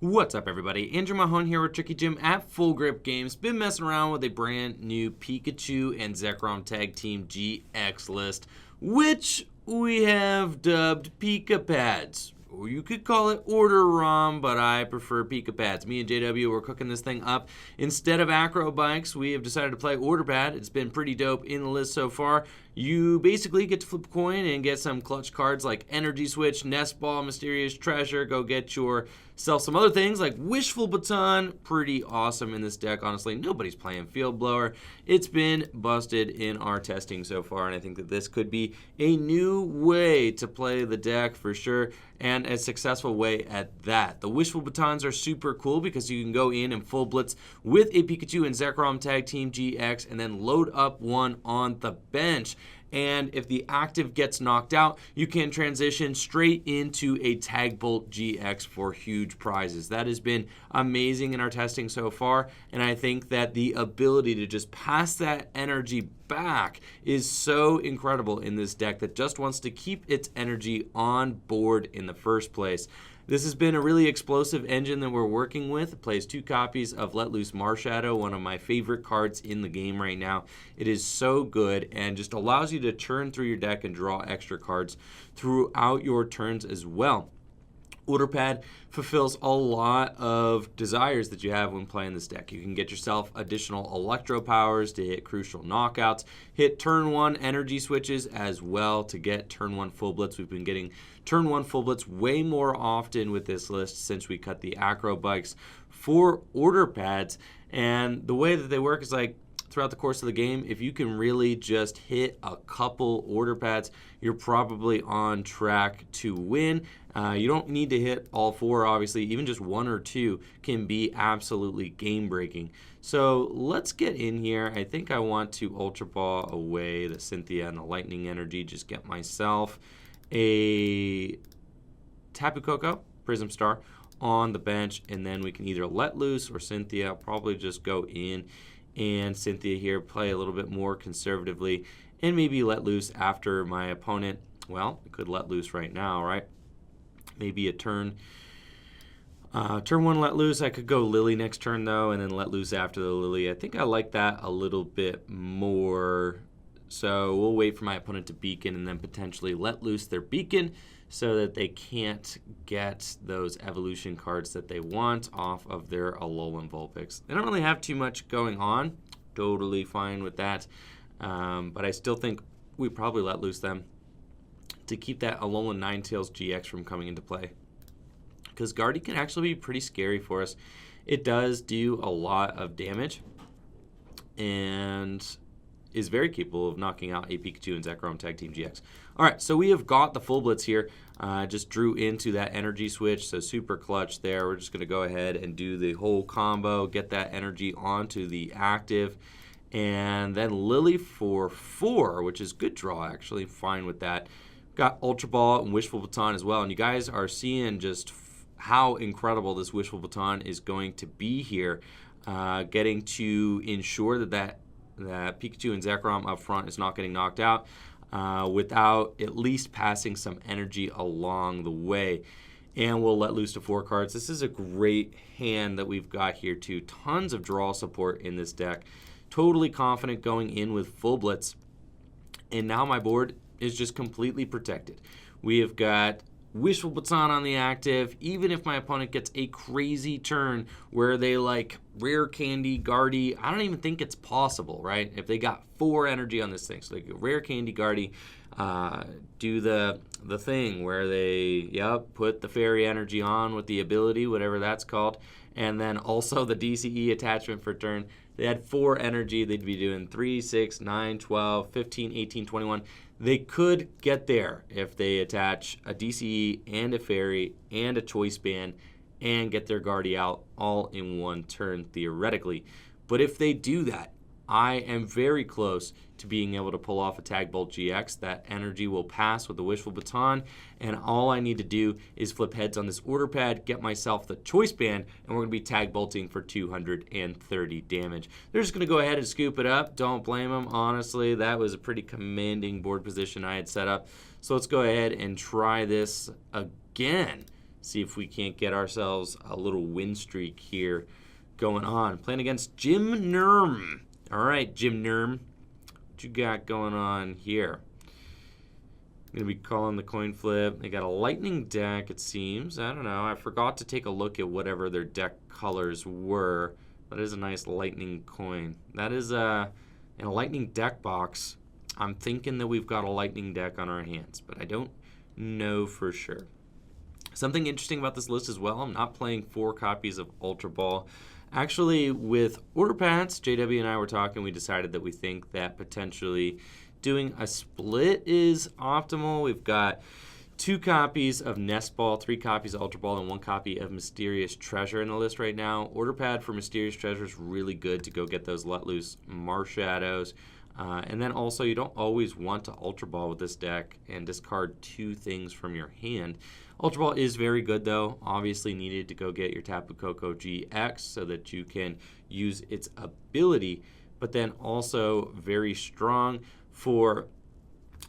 What's up, everybody? Andrew Mahone here with Tricky Jim at Full Grip Games. Been messing around with a brand new Pikachu and Zekrom Tag Team GX list, which we have dubbed Pika Pads. Or you could call it Order ROM, but I prefer Pika Pads. Me and JW were cooking this thing up. Instead of Acro Bikes, we have decided to play Order Pad. It's been pretty dope in the list so far. You basically get to flip a coin and get some clutch cards like Energy Switch, Nest Ball, Mysterious Treasure. Go get yourself some other things like Wishful Baton. Pretty awesome in this deck, honestly. Nobody's playing Field Blower. It's been busted in our testing so far, and I think that this could be a new way to play the deck for sure, and a successful way at that. The Wishful Batons are super cool because you can go in and full blitz with a Pikachu and Zekrom Tag Team GX and then load up one on the bench. And if the active gets knocked out, you can transition straight into a Tag Bolt GX for huge prizes. That has been amazing in our testing so far, and I think that the ability to just pass that energy back is so incredible in this deck that just wants to keep its energy on board in the first place. This has been a really explosive engine that we're working with. It plays 2 copies of Let Loose Marshadow, one of my favorite cards in the game right now. It is so good and just allows you to churn through your deck and draw extra cards throughout your turns as well. Order Pad fulfills a lot of desires that you have when playing this deck. You can get yourself additional Electro powers to hit crucial knockouts, hit turn 1 energy switches as well to get turn 1 full blitz. We've been getting turn 1 full blitz way more often with this list since we cut the Acro Bikes for Order Pads. And the way that they work is like, throughout the course of the game, if you can really just hit a couple Order Pads, you're probably on track to win. You don't need to hit all 4, obviously. Even just 1 or 2 can be absolutely game-breaking. So let's get in here. I think I want to Ultra Ball away the Cynthia and the Lightning Energy. Just get myself a Tapu Koko Prism Star on the bench, and then we can either let loose or Cynthia. I'll probably just go in and Cynthia here, play a little bit more conservatively, and maybe let loose after my opponent. Well, I could let loose right now, right? Maybe a turn 1 let loose. I could go Lillie next turn though, and then let loose after the Lillie. I think I like that a little bit more. So we'll wait for my opponent to beacon and then potentially let loose their beacon so that they can't get those evolution cards that they want off of their Alolan Vulpix. They don't really have too much going on. Totally fine with that. But I still think we probably let loose them to keep that Alolan Ninetales GX from coming into play. Because Guardy can actually be pretty scary for us. It does do a lot of damage and is very capable of knocking out a Pikachu and Zekrom Tag Team GX. Alright, so we have got the full blitz here. Just drew into that energy switch, so super clutch there. We're just going to go ahead and do the whole combo, get that energy onto the active, and then Lillie for 4, which is good draw actually, fine with that. Got Ultra Ball and Wishful Baton as well, and you guys are seeing just how incredible this Wishful Baton is going to be here, getting to ensure that Pikachu and Zekrom up front is not getting knocked out without at least passing some energy along the way. And we'll let loose to 4 cards. This is a great hand that we've got here too. Tons of draw support in this deck. Totally confident going in with full blitz. And now my board is just completely protected. We have got Wishful Baton on the active. Even if my opponent gets a crazy turn where they like Rare Candy, Guardy, I don't even think it's possible, right? If they got 4 energy on this thing, so they go Rare Candy, Guardy, do the thing where they, put the fairy energy on with the ability, whatever that's called, and then also the DCE attachment for turn. They had 4 energy, they'd be doing 3, 6, 9, 12, 15, 18, 21. They could get there if they attach a DCE and a fairy and a choice band and get their Guardy out all in one turn, theoretically. But if they do that, I am very close to being able to pull off a Tag Bolt GX. That energy will pass with the Wishful Baton, and all I need to do is flip heads on this Order Pad, get myself the Choice Band, and we're going to be Tag Bolting for 230 damage. They're just going to go ahead and scoop it up. Don't blame them, honestly. That was a pretty commanding board position I had set up. So let's go ahead and try this again. See if we can't get ourselves a little win streak here going on. Playing against Jim Nurm. All right, Jim Nurm, what you got going on here? Going to be calling the coin flip. They got a lightning deck, it seems. I don't know. I forgot to take a look at whatever their deck colors were. That is a nice lightning coin. That is in a lightning deck box. I'm thinking that we've got a lightning deck on our hands, but I don't know for sure. Something interesting about this list as well, I'm not playing 4 copies of Ultra Ball. Actually, with order pads, JW and I were talking, we decided that we think that potentially doing a split is optimal. We've got 2 copies of Nest Ball, 3 copies of Ultra Ball, and 1 copy of Mysterious Treasure in the list right now. Order pad for Mysterious Treasure is really good to go get those let loose Marshadows. And then also, you don't always want to Ultra Ball with this deck and discard 2 things from your hand. Ultra Ball is very good, though. Obviously needed to go get your Tapu Koko-GX so that you can use its ability, but then also very strong for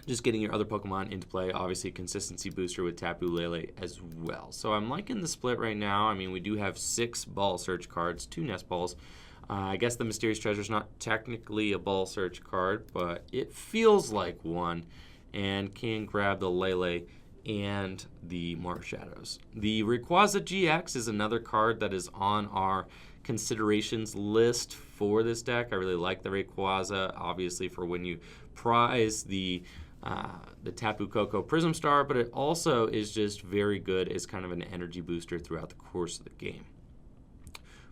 just getting your other Pokemon into play. Obviously, consistency booster with Tapu Lele as well. So I'm liking the split right now. I mean, we do have 6 Ball Search cards, 2 Nest Balls. I guess the Mysterious Treasure is not technically a Ball Search card, but it feels like one, and can grab the Lele and the Marshadows. The Rayquaza GX is another card that is on our considerations list for this deck. I really like the Rayquaza, obviously, for when you prize the Tapu Koko Prism Star, but it also is just very good as kind of an energy booster throughout the course of the game.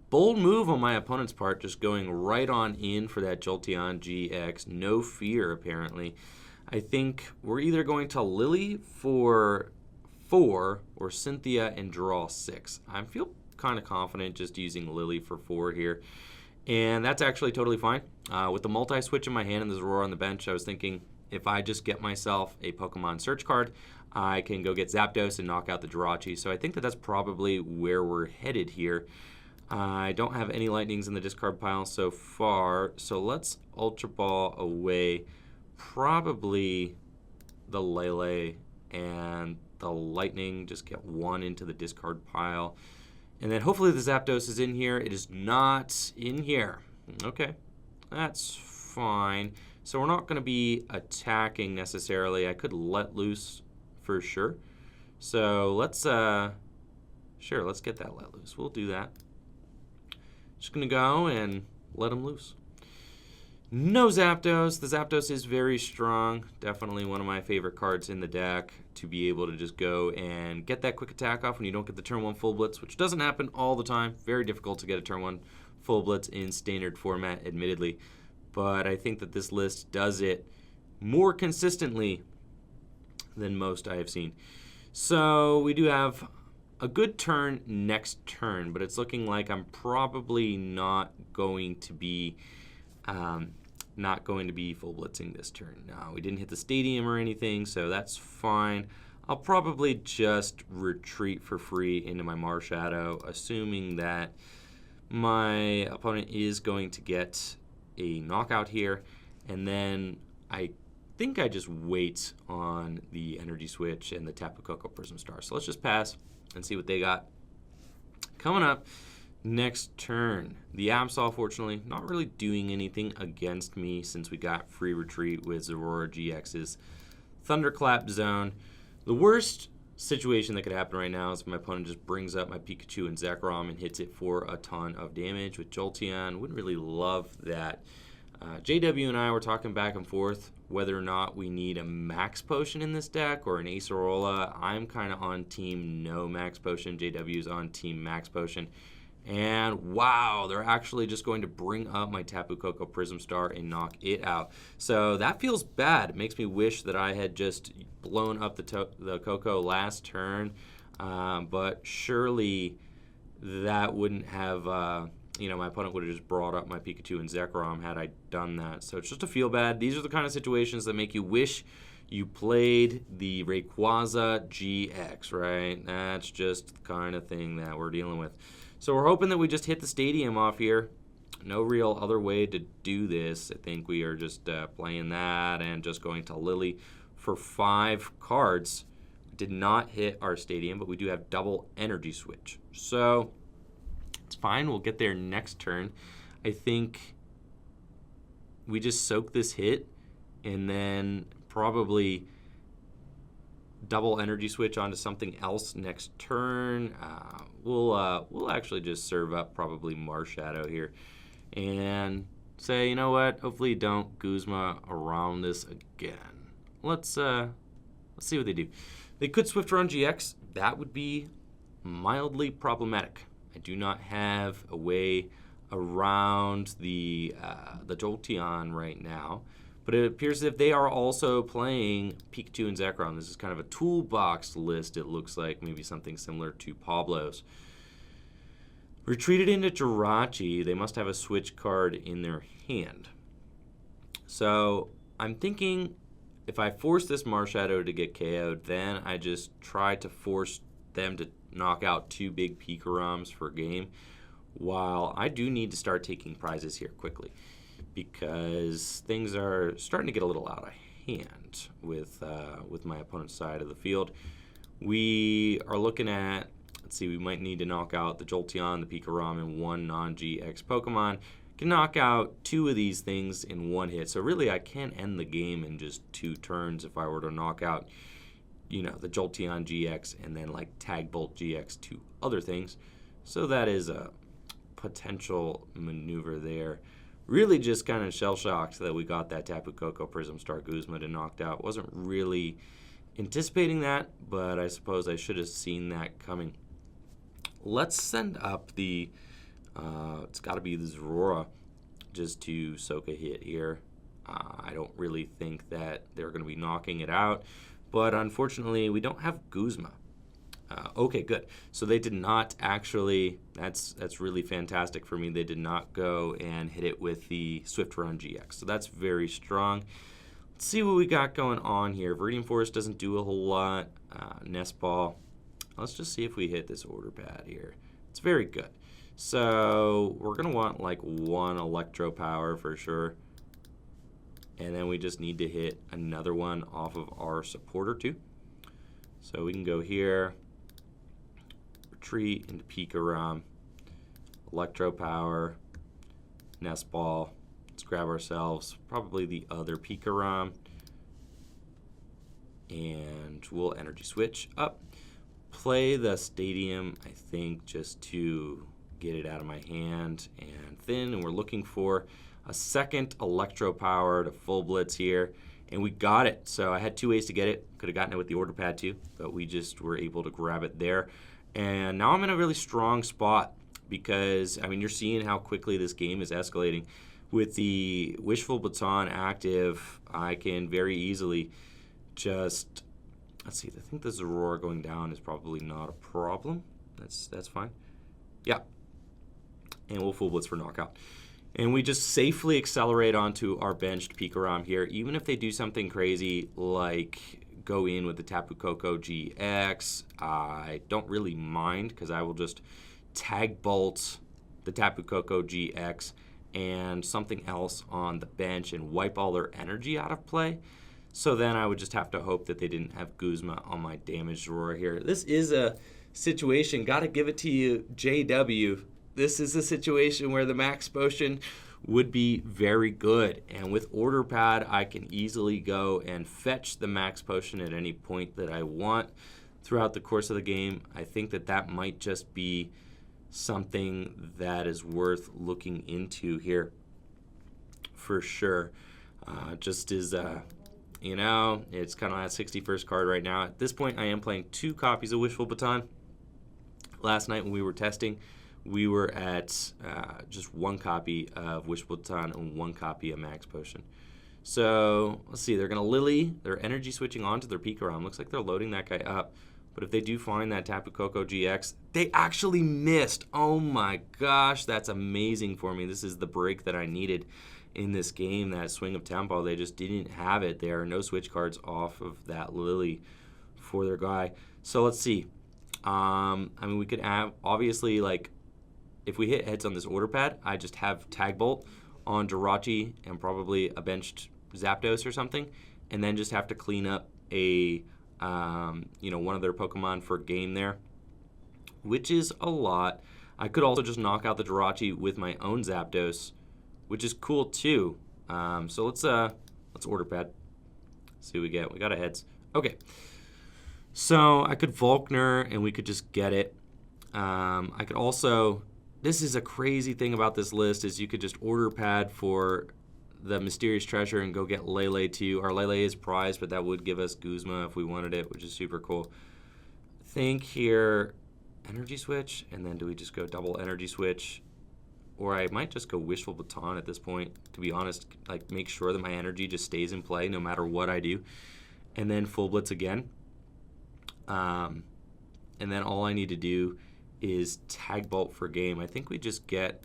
Bold move on my opponent's part, just going right on in for that Jolteon GX. No fear, apparently. I think we're either going to Lillie for 4 or Cynthia and draw 6. I feel kind of confident just using Lillie for 4 here. And that's actually totally fine. With the Multi Switch in my hand and the Zeraora on the bench, I was thinking if I just get myself a Pokemon search card, I can go get Zapdos and knock out the Jirachi. So I think that that's probably where we're headed here. I don't have any lightnings in the discard pile so far, so let's Ultra Ball away probably the Lele and the lightning. Just get 1 into the discard pile. And then hopefully the Zapdos is in here. It is not in here. Okay, that's fine. So we're not going to be attacking necessarily. I could let loose for sure. So let's, sure, let's get that let loose. We'll do that. Just going to go and let him loose. No Zapdos. The Zapdos is very strong. Definitely one of my favorite cards in the deck to be able to just go and get that quick attack off when you don't get the turn 1 full blitz, which doesn't happen all the time. Very difficult to get a turn 1 full blitz in standard format, admittedly. But I think that this list does it more consistently than most I have seen. So we do have a good turn next turn, but it's looking like I'm probably not going to be full blitzing this turn. No, we didn't hit the stadium or anything, so that's fine. I'll probably just retreat for free into my Marshadow, assuming that my opponent is going to get a knockout here, and then I think I just wait on the energy switch and the Tapu Koko Prism Star. So let's just pass and see what they got. Coming up next turn, the Absol, fortunately, not really doing anything against me since we got free retreat with Zeraora-GX's Thunderclap Zone. The worst situation that could happen right now is if my opponent just brings up my Pikachu and Zekrom and hits it for a ton of damage with Jolteon. Wouldn't really love that. JW and I were talking back and forth whether or not we need a max potion in this deck or an Acerola. I'm kind of on team no max potion. JW's on team max potion. And wow, they're actually just going to bring up my Tapu Koko Prism Star and knock it out. So that feels bad. It makes me wish that I had just blown up the Koko last turn. But surely that wouldn't have, my opponent would have just brought up my Pikachu and Zekrom had I done that. So it's just a feel bad. These are the kind of situations that make you wish you played the Rayquaza GX, right? That's just the kind of thing that we're dealing with. So we're hoping that we just hit the stadium off here. No real other way to do this. I think we are just playing that and just going to Lillie for 5 cards. did not hit our stadium, but we do have double energy switch. So it's fine. We'll get there next turn. I think we just soak this hit and then probably double energy switch onto something else next turn. We'll actually just serve up probably Marshadow here and say, you know what? Hopefully you don't Guzma around this again. Let's see what they do. They could Swift Run GX. That would be mildly problematic. I do not have a way around the Jolteon right now, but it appears as if they are also playing Pikachu and Zekrom. This is kind of a toolbox list, it looks like, maybe something similar to Pablo's. Retreated into Jirachi, they must have a switch card in their hand. So I'm thinking if I force this Marshadow to get KO'd, then I just try to force them to knock out 2 big Pikaroms per game, while I do need to start taking prizes here quickly because things are starting to get a little out of hand with my opponent's side of the field. We are looking at, let's see, we might need to knock out the Jolteon, the Pikarom, and 1 non-GX Pokemon. Can knock out 2 of these things in 1 hit. So really I can end the game in just 2 turns if I were to knock out, you know, the Jolteon GX and then like Tag Bolt GX 2 other things. So that is a potential maneuver there. Really just kind of shell-shocked that we got that Tapu Koko Prism Star Guzma to knocked out. Wasn't really anticipating that, but I suppose I should have seen that coming. Let's send up the, it's got to be the Zeraora just to soak a hit here. I don't really think that they're going to be knocking it out, but unfortunately we don't have Guzma. Okay, good. So they did not actually, that's really fantastic for me. They did not go and hit it with the Swift Run GX. So that's very strong. Let's see what we got going on here. Viridian Forest doesn't do a whole lot. Nest Ball. Let's just see if we hit this Order Pad here. It's very good. So we're going to want like 1 Electropower for sure. And then we just need to hit another one off of our supporter too. So we can go here. Retreat into Pikarom, Electropower, Nest Ball. Let's grab ourselves probably the other Pikarom, and we'll energy switch up. Play the stadium, I think, just to get it out of my hand and thin, and we're looking for a second Electropower to full blitz here, and we got it. So I had 2 ways to get it. Could have gotten it with the Order Pad too, but we just were able to grab it there. And now I'm in a really strong spot because, I mean, you're seeing how quickly this game is escalating. With the Wishful Baton active, I can very easily just, let's see, I think the Zeraora going down is probably not a problem. That's fine. Yeah. And we'll full blitz for knockout. And we just safely accelerate onto our benched Pikarom here, even if they do something crazy like go in with the Tapu Koko-GX. I don't really mind because I will just Tag Bolt the Tapu Koko-GX and something else on the bench and wipe all their energy out of play. So then I would just have to hope that they didn't have Guzma on my damaged Zeraora here. This is a situation, got to give it to you, JW. This is a situation where the Max Potion would be very good. And with Order Pad, I can easily go and fetch the Max Potion at any point that I want throughout the course of the game. I think that that might just be something that is worth looking into here for sure. Just as, you know, it's kind of that 61st card right now. At this point, I am playing 2 copies of Wishful Baton. Last night when we were testing, we were at just 1 copy of Wishful Baton and 1 copy of Max Potion. So let's see, they're going to Lillie. They're energy switching onto their Pikarom. Looks like they're loading that guy up. But if they do find that Tapu Koko-GX, they actually missed. Oh my gosh, that's amazing for me. This is the break that I needed in this game, that swing of tempo. They just didn't have it. There are no switch cards off of that Lillie for their guy. So let's see. I mean, we could have, obviously, like, if we hit heads on this Order Pad, I just have Tag Bolt on Jirachi and probably a benched Zapdos or something, and then just have to clean up a you know, one of their Pokemon for game there, which is a lot. I could also just knock out the Jirachi with my own Zapdos, which is cool too. So let's Order Pad. See what we get. We got a heads. Okay. So I could Volkner and we could just get it. I could also, this is a crazy thing about this list, is you could just Order Pad for the Mysterious Treasure and go get Lele TEU. Our Lele is prized, but that would give us Guzma if we wanted it, which is super cool. Think here, Energy Switch, and then do we just go double Energy Switch? Or I might just go Wishful Baton at this point, to be honest. Like, make sure that my energy just stays in play no matter what I do. And then Full Blitz again. And then all I need to do is Tag Bolt for game. I think we just get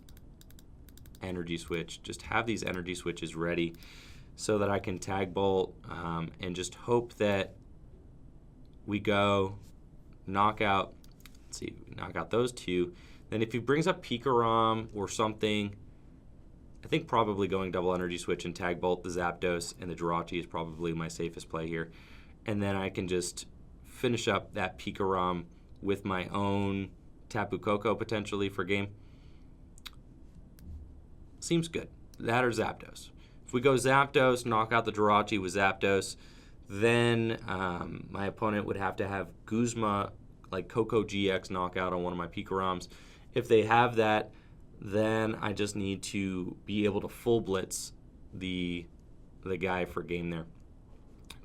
Energy Switch. Just have these Energy Switches ready so that I can Tag Bolt and just hope that we go knock out, let's see, knock out those two. Then if he brings up Pikarom or something, I think probably going double Energy Switch and Tag Bolt the Zapdos and the Jirachi is probably my safest play here. And then I can just finish up that Pikarom with my own Tapu Koko potentially for game. Seems good. That or Zapdos. If we go Zapdos, knock out the Jirachi with Zapdos, then my opponent would have to have Guzma, like Koko-GX knockout on one of my Pikaroms. If they have that, then I just need to be able to full blitz the guy for game there.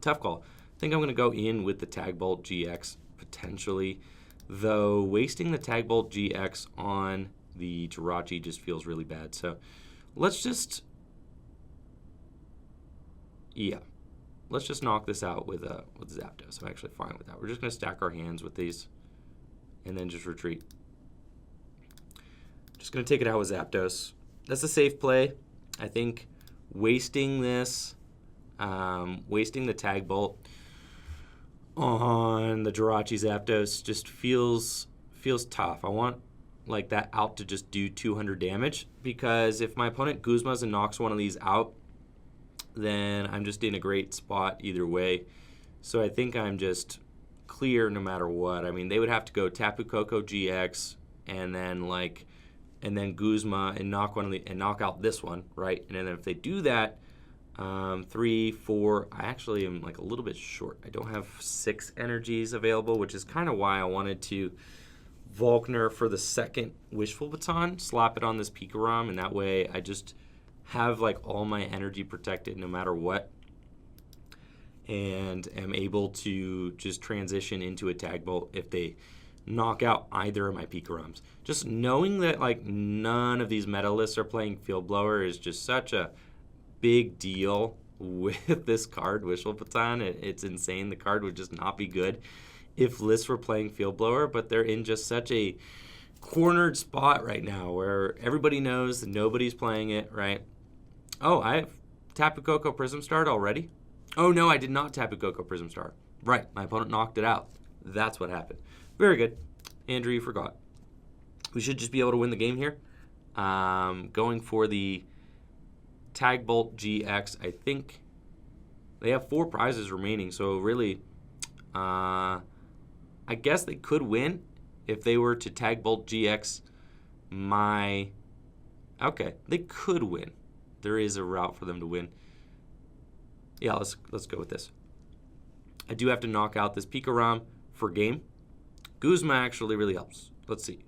Tough call. I think I'm going to go in with the Tag Bolt GX potentially, though wasting the Tag Bolt GX on the Jirachi just feels really bad. So let's just, yeah, let's just knock this out with Zapdos. I'm actually fine with that. We're just going to stack our hands with these and then just retreat. Just going to take it out with Zapdos. That's a safe play. I think wasting this, wasting the Tag Bolt on the Jirachi Zapdos just feels tough. I want like that out to just do 200 damage, because if my opponent Guzmas and knocks one of these out, then I'm just in a great spot either way. So I think I'm just clear no matter what. I mean, they would have to go Tapu Koko GX and then Guzma and knock out this one, right? And then if they do that, 3, 4, I actually am like a little bit short. I don't have 6 energies available, which is kind of why I wanted to Volkner for the second Wishful Baton, slap it on this Pikarom, and that way I just have like all my energy protected no matter what, and am able to just transition into a Tag Bolt if they knock out either of my Pikaroms. Just knowing that like none of these meta lists are playing Field Blower is just such a big deal with this card, Wishful Baton. It's insane. The card would just not be good if lists were playing Field Blower, but they're in just such a cornered spot right now where everybody knows that nobody's playing it, right? Oh, I have Tapu Koko Prism Star already? Oh no, I did not Tapu Koko Prism Star. Right, my opponent knocked it out. That's what happened. Very good. Andrew, you forgot. We should just be able to win the game here. Going for the Tag Bolt GX, I think they have 4 prizes remaining, so really, I guess they could win if they were to Tag Bolt GX my... Okay, they could win. There is a route for them to win. Yeah, let's go with this. I do have to knock out this Pikarom for game. Guzma actually really helps. Let's see.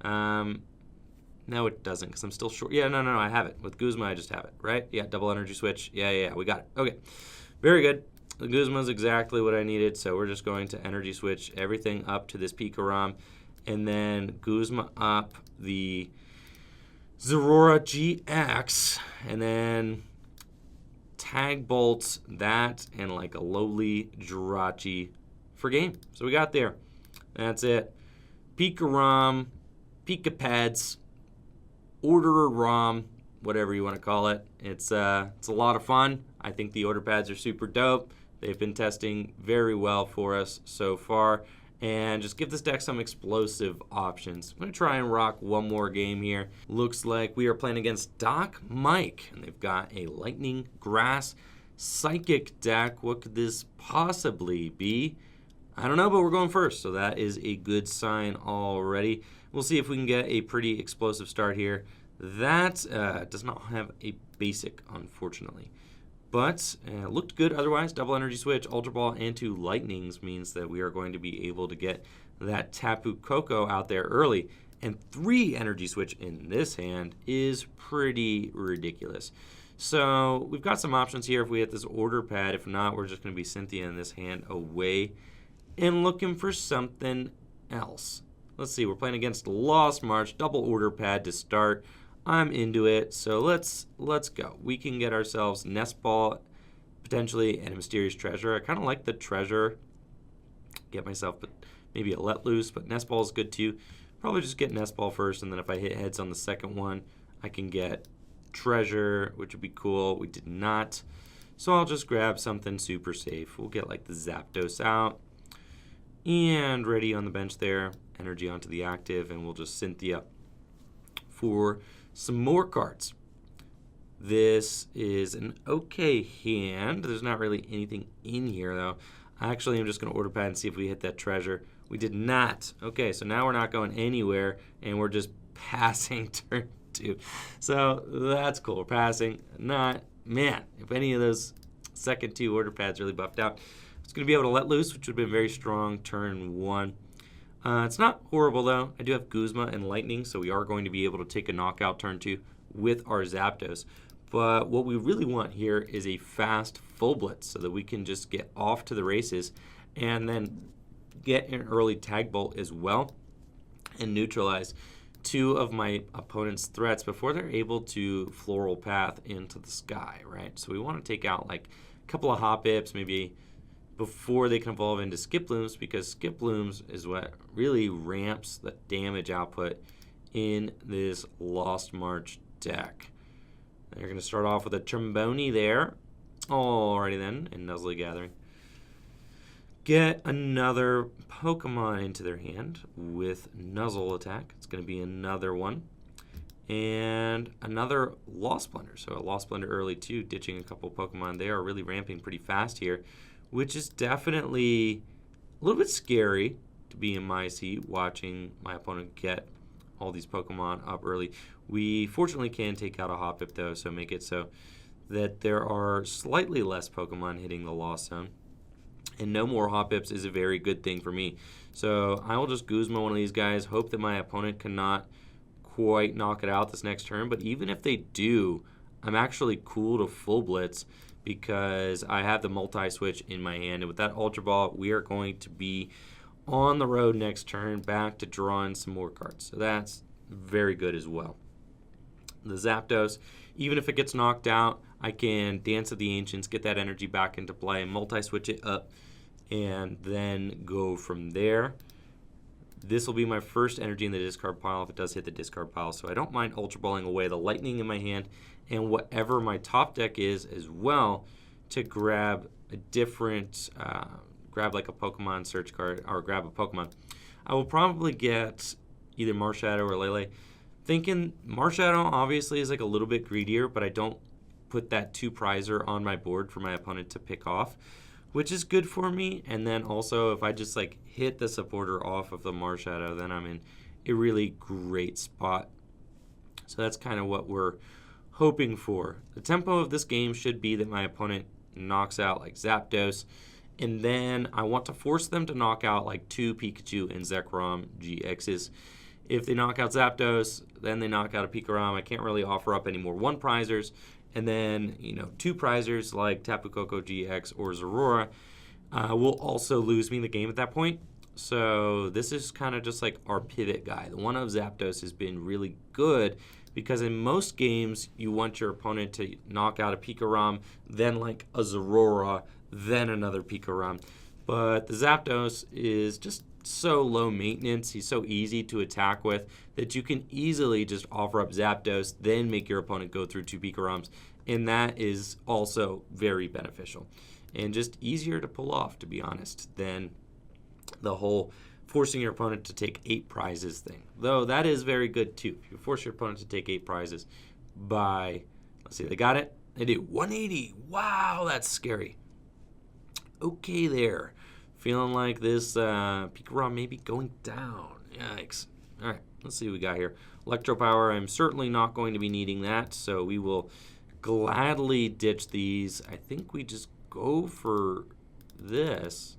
No, it doesn't, because I'm still short. Yeah, no, I have it. With Guzma, I just have it, right? Yeah, double Energy Switch. Yeah, we got it. Okay, very good. The Guzma is exactly what I needed, so we're just going to Energy Switch everything up to this Pikarom, and then Guzma up the Zeraora-GX, and then Tag Bolt that and like a lowly Jirachi for game. So we got there. That's it. Pikarom, Pika Pads, Order ROM, whatever you want to call it. It's a lot of fun. I think the Order Pads are super dope. They've been testing very well for us so far. And just give this deck some explosive options. I'm going to try and rock one more game here. Looks like we are playing against Doc Mike. And they've got a Lightning, Grass, Psychic deck. What could this possibly be? I don't know, but we're going first, so that is a good sign already. We'll see if we can get a pretty explosive start here. That does not have a basic, unfortunately. But looked good otherwise. Double energy switch, Ultra Ball, and 2 lightnings means that we are going to be able to get that Tapu Koko out there early. And 3 energy switch in this hand is pretty ridiculous. So we've got some options here if we hit this order pad. If not, we're just going to be Cynthia in this hand away and looking for something else. Let's see, we're playing against Lost March, double order pad to start. I'm into it, so let's go. We can get ourselves Nest Ball, potentially, and a Mysterious Treasure. I kind of like the Treasure. Get myself maybe a Let Loose, but Nest Ball is good too. Probably just get Nest Ball first, and then if I hit heads on the second one, I can get Treasure, which would be cool. We did not, so I'll just grab something super safe. We'll get like the Zapdos out, and ready on the bench there. Energy onto the active, and we'll just Cynthia for some more cards. This is an okay hand. There's not really anything in here, though. Actually, I'm just going to order pad and see if we hit that treasure. We did not. Okay, so now we're not going anywhere, and we're just passing turn 2. So that's cool. We're passing. Not, man, if any of those second 2 order pads really buffed out, it's going to be able to let loose, which would have been very strong turn 1. It's not horrible, though. I do have Guzma and Lightning, so we are going to be able to take a knockout turn 2 with our Zapdos. But what we really want here is a fast full blitz so that we can just get off to the races and then get an early tag bolt as well and neutralize 2 of my opponent's threats before they're able to floral path into the sky, right? So we want to take out like a couple of hop ips, maybe before they can evolve into Skip Blooms, because Skip Blooms is what really ramps the damage output in this Lost March deck. They're going to start off with a Trombone there. Alrighty then, and Nuzzly Gathering. Get another Pokemon into their hand with Nuzzle attack. It's going to be another one. And another Lost Blender. So a Lost Blender early too, ditching a couple Pokemon. They are really ramping pretty fast here, which is definitely a little bit scary to be in my seat watching my opponent get all these Pokemon up early. We fortunately can take out a Hoppip though, so make it so that there are slightly less Pokemon hitting the Lost Zone. And no more Hoppips is a very good thing for me. So I will just Guzma one of these guys, hope that my opponent cannot quite knock it out this next turn. But even if they do, I'm actually cool to full blitz because I have the Multi Switch in my hand. And with that Ultra Ball, we are going to be on the road next turn back to drawing some more cards. So that's very good as well. The Zapdos, even if it gets knocked out, I can Dance of the Ancients, get that energy back into play, multi-switch it up, and then go from there. This will be my first energy in the discard pile if it does hit the discard pile, so I don't mind Ultra Balling away the Lightning in my hand and whatever my top deck is as well to grab a different, grab like a Pokemon search card or grab a Pokemon. I will probably get either Marshadow or Lele. Thinking Marshadow obviously is like a little bit greedier, but I don't put that 2 prizer on my board for my opponent to pick off, which is good for me. And then also if I just like hit the supporter off of the Marshadow, then I'm in a really great spot. So that's kind of what we're hoping for. The tempo of this game should be that my opponent knocks out like Zapdos, and then I want to force them to knock out like 2 Pikachu and Zekrom-GXs. If they knock out Zapdos, then they knock out a Pikarom. I can't really offer up any more 1 prizers. And then, 2 prizers like Tapu Koko-GX or Zeraora will also lose me the game at that point. So this is kind of just like our pivot guy. The one of Zapdos has been really good because in most games, you want your opponent to knock out a Pikarom, then like a Zeraora, then another Pikarom. But the Zapdos is just so low maintenance, he's so easy to attack with that you can easily just offer up Zapdos, then make your opponent go through 2 Pikaroms, and that is also very beneficial and just easier to pull off, to be honest, than the whole forcing your opponent to take 8 prizes thing. Though that is very good too. If you force your opponent to take 8 prizes by, let's see, they got it. They do 180. Wow, that's scary. Okay there. Feeling like this Pikarom may be going down. Yikes. All right, let's see what we got here. Electropower, I'm certainly not going to be needing that, so we will gladly ditch these. I think we just go for this.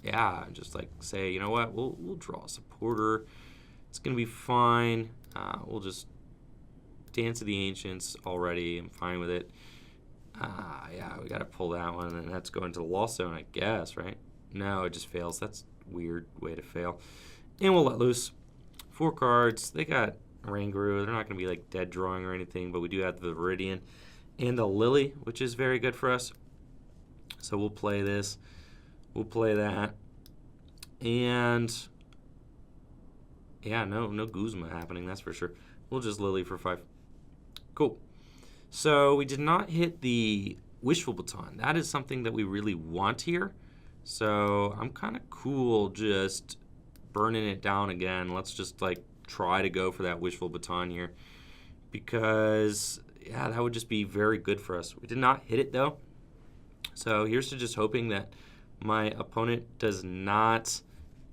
Yeah, just like say, you know what, we'll draw a supporter. It's going to be fine. We'll just Dance of the Ancients already. I'm fine with it. Yeah, we got to pull that one, and that's going to the Lost Zone, I guess, right? No, it just fails. That's a weird way to fail. And we'll let loose 4 cards. They got Ranguru. They're not going to be like dead drawing or anything, but we do have the Viridian and the Lillie, which is very good for us. So we'll play this. We'll play that. And yeah, no Guzma happening, that's for sure. We'll just Lillie for 5. Cool. So we did not hit the Wishful Baton. That is something that we really want here. So I'm kind of cool just burning it down again. Let's just like try to go for that Wishful Baton here, because yeah, that would just be very good for us. We did not hit it though. So here's to just hoping that my opponent does not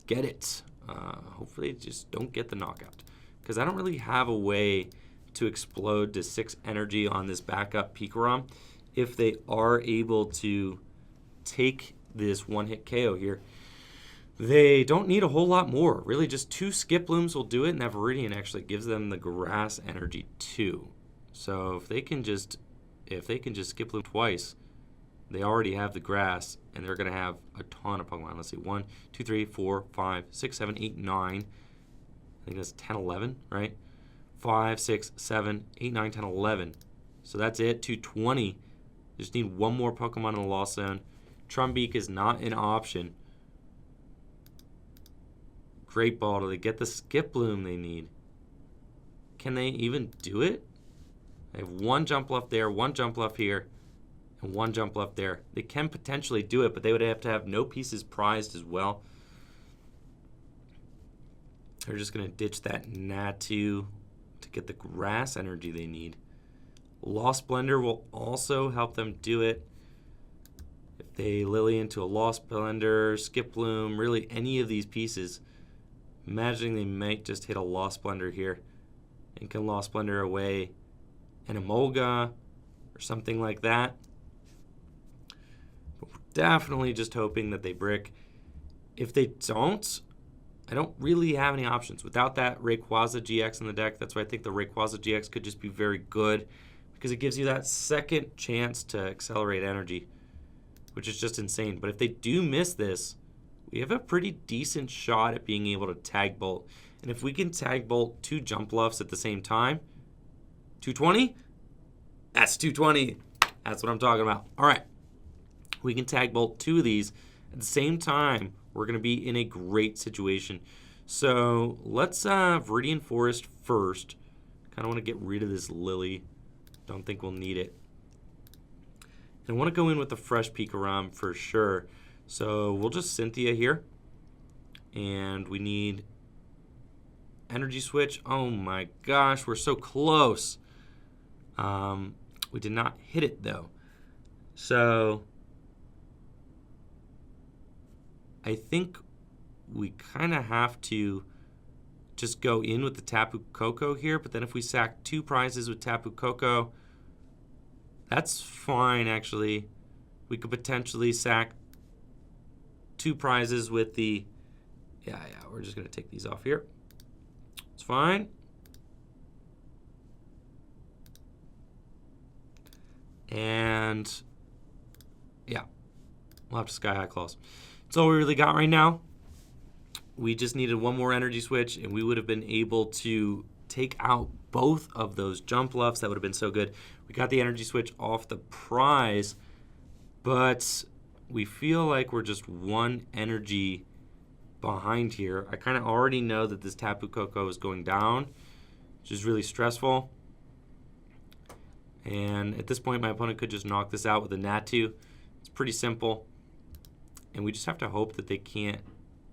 get it. Hopefully just don't get the knockout, because I don't really have a way to explode to 6 energy on this backup Pikarom. If they are able to take this one-hit KO here, they don't need a whole lot more. Really, just 2 Skip Blooms will do it, and that Viridian actually gives them the grass energy too. So if they can just Skip Bloom twice, they already have the grass, and they're going to have a ton of Pokemon. Let's see, 1, 2, 3, 4, 5, 6, 7, 8, 9. I think that's 10, 11, right? 5, 6, 7, 8, 9, 10, 11. So that's it, 220. Just need 1 more Pokemon in the Lost Zone. Trumbeak is not an option. Great Ball, do they get the Skip Bloom they need? Can they even do it? They have 1 jump left there, 1 jump left here, and 1 jump left there. They can potentially do it, but they would have to have no pieces prized as well. They're just going to ditch that Natu to get the grass energy they need. Lost Blender will also help them do it. If they Lillie into a Lost Blender, Skip Bloom, really any of these pieces, imagining they might just hit a Lost Blender here and can Lost Blender away an Emolga or something like that. But we're definitely just hoping that they brick. If they don't, I don't really have any options. Without that Rayquaza GX in the deck, that's why I think the Rayquaza GX could just be very good, because it gives you that second chance to accelerate energy, which is just insane. But if they do miss this, we have a pretty decent shot at being able to Tag Bolt. And if we can Tag Bolt 2 Jump Luffs at the same time, 220? That's 220. That's what I'm talking about. All right. We can Tag Bolt 2 of these at the same time. We're going to be in a great situation. So let's Viridian Forest first. Kind of want to get rid of this Lillie. Don't think we'll need it. And I want to go in with the fresh Pikarom for sure. So we'll just Cynthia here. And we need Energy Switch. Oh my gosh, we're so close. We did not hit it though. So I think we kind of have to just go in with the Tapu Koko here, but then if we sack 2 prizes with Tapu Koko, that's fine actually. We could potentially sack 2 prizes with the, yeah, we're just going to take these off here. It's fine. And yeah, we'll have to Sky High Claws. That's all we really got right now. We just needed 1 more energy switch, and we would have been able to take out both of those jump luffs. That would have been so good. We got the energy switch off the prize, but we feel like we're just 1 energy behind here. I kind of already know that this Tapu Koko is going down, which is really stressful. And at this point, my opponent could just knock this out with a Natu. It's pretty simple. And we just have to hope that they can't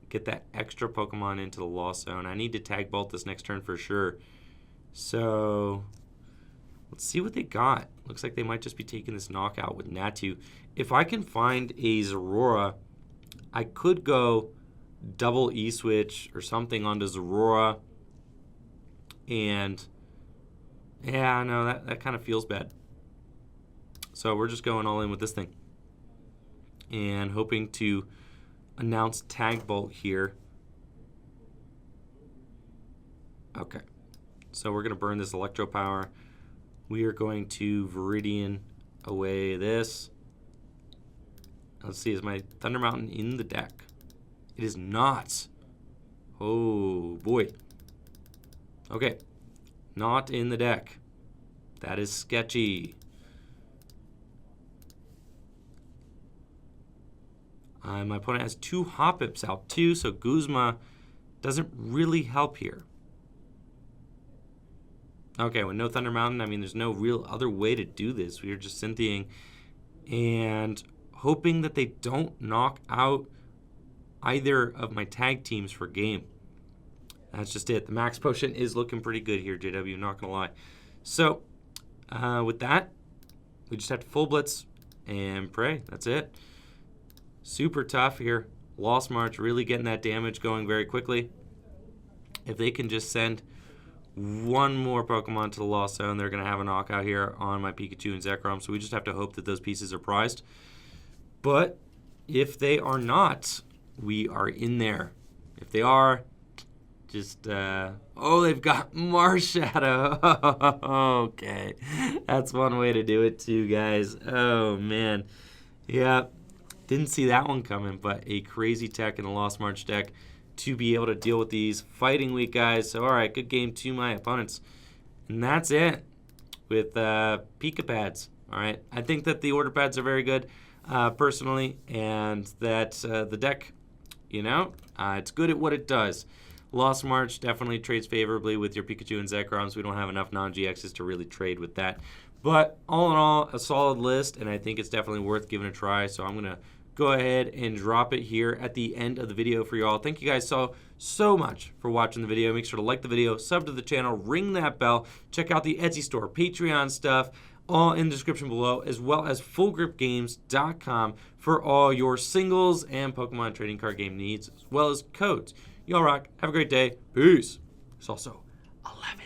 get that extra Pokemon into the Lost Zone. I need to Tag Bolt this next turn for sure. So Let's see what they got. Looks like they might just be taking this knockout with Natu. If I can find a Zeraora, I could go double E-switch or something onto Zeraora. And yeah, no, that kind of feels bad. So we're just going all in with this thing. And hoping to announce Tag Bolt here. Okay. So we're going to burn this Electropower. We are going to Viridian away this. Let's see, is my Thunder Mountain in the deck? It is not. Oh, boy. Okay. Not in the deck. That is sketchy. My opponent has 2 Hoppips out too, so Guzma doesn't really help here. Okay, with no Thunder Mountain, I mean, there's no real other way to do this. We are just Cynthiaing and hoping that they don't knock out either of my tag teams for game. That's just it. The max potion is looking pretty good here, JW, not going to lie. So, with that, we just have to full blitz and pray. That's it. Super tough here. Lost March really getting that damage going very quickly. If they can just send one more Pokemon to the Lost Zone, they're going to have a knockout here on my Pikachu and Zekrom. So we just have to hope that those pieces are prized. But if they are not, we are in there. If they are, just, oh, they've got Marshadow. Okay. That's one way to do it too, guys. Oh, man. Yeah. Didn't see that one coming, but a crazy tech in the Lost March deck to be able to deal with these fighting week guys. So, all right, good game to my opponents. And that's it with Pika pads. All right, I think that the order pads are very good personally, and that the deck, you know, it's good at what it does. Lost March definitely trades favorably with your Pikachu and Zekroms. We don't have enough non-GXs to really trade with that. But all in all, a solid list, and I think it's definitely worth giving a try. So I'm going to go ahead and drop it here at the end of the video for you all. Thank you guys so much for watching the video. Make sure to like the video, sub to the channel, ring that bell. Check out the Etsy store, Patreon stuff, all in the description below, as well as FullGripGames.com for all your singles and Pokemon trading card game needs, as well as codes. Y'all rock. Have a great day. Peace. There's also 11